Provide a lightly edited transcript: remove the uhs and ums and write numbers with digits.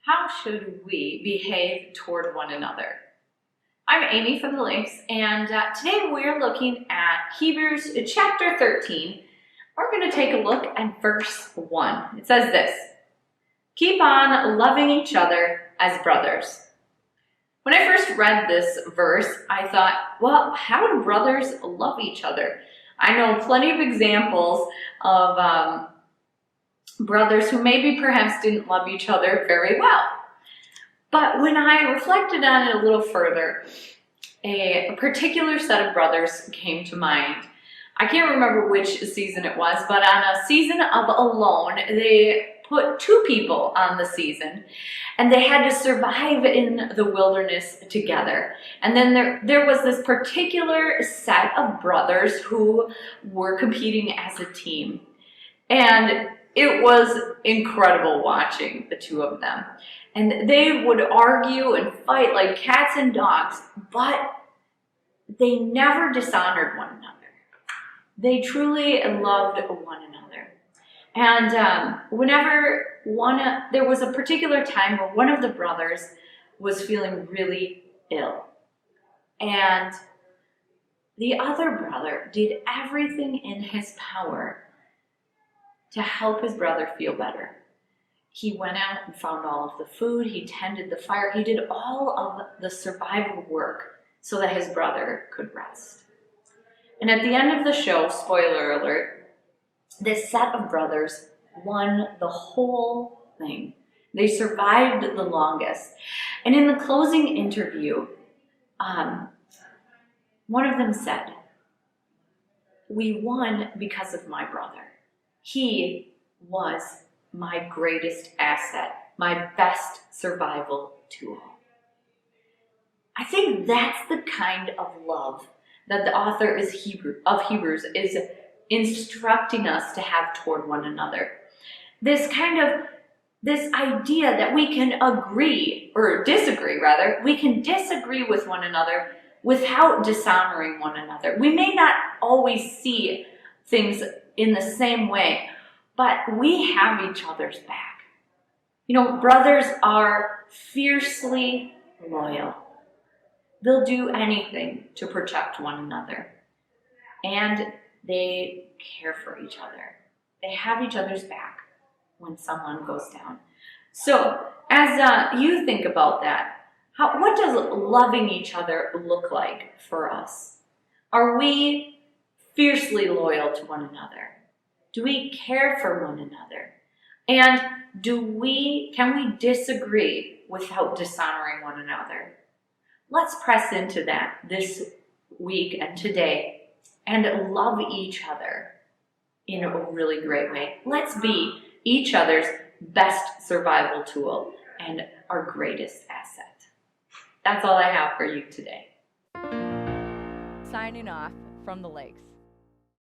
How should we behave toward one another? I'm Amy from the Lakes, and today we're looking at Hebrews chapter 13. We're going to take a look at verse 1. It says this: "Keep on loving each other as brothers." When I first read this verse, I thought, well, how do brothers love each other? I know plenty of examples of brothers who maybe perhaps didn't love each other very well. But when I reflected on it a little further, a particular set of brothers came to mind. I can't remember which season it was, but on a season of Alone, they put two people on the season, and they had to survive in the wilderness together. And then there was this particular set of brothers who were competing as a team. And it was incredible watching the two of them. And they would argue and fight like cats and dogs, but they never dishonored one another. They truly loved one another. And whenever there was a particular time where one of the brothers was feeling really ill. And the other brother did everything in his power to help his brother feel better. He went out and found all of the food, he tended the fire, he did all of the survival work so that his brother could rest. And at the end of the show, spoiler alert, this set of brothers won the whole thing. They survived the longest. And in the closing interview, one of them said, "We won because of my brother. He was my greatest asset, my best survival tool." I think that's the kind of love that the author of Hebrews is instructing us to have toward one another. This idea that we can agree, or disagree rather, we can disagree with one another without dishonoring one another. We may not always see things in the same way, but we have each other's back. You know, brothers are fiercely loyal. They'll do anything to protect one another. And they care for each other. They have each other's back when someone goes down. So, as you think about that, what does loving each other look like for us? Are we fiercely loyal to one another? Do we care for one another? And can we disagree without dishonoring one another? Let's press into that this week and today and love each other in a really great way. Let's be each other's best survival tool and our greatest asset. That's all I have for you today. Signing off from the Lakes.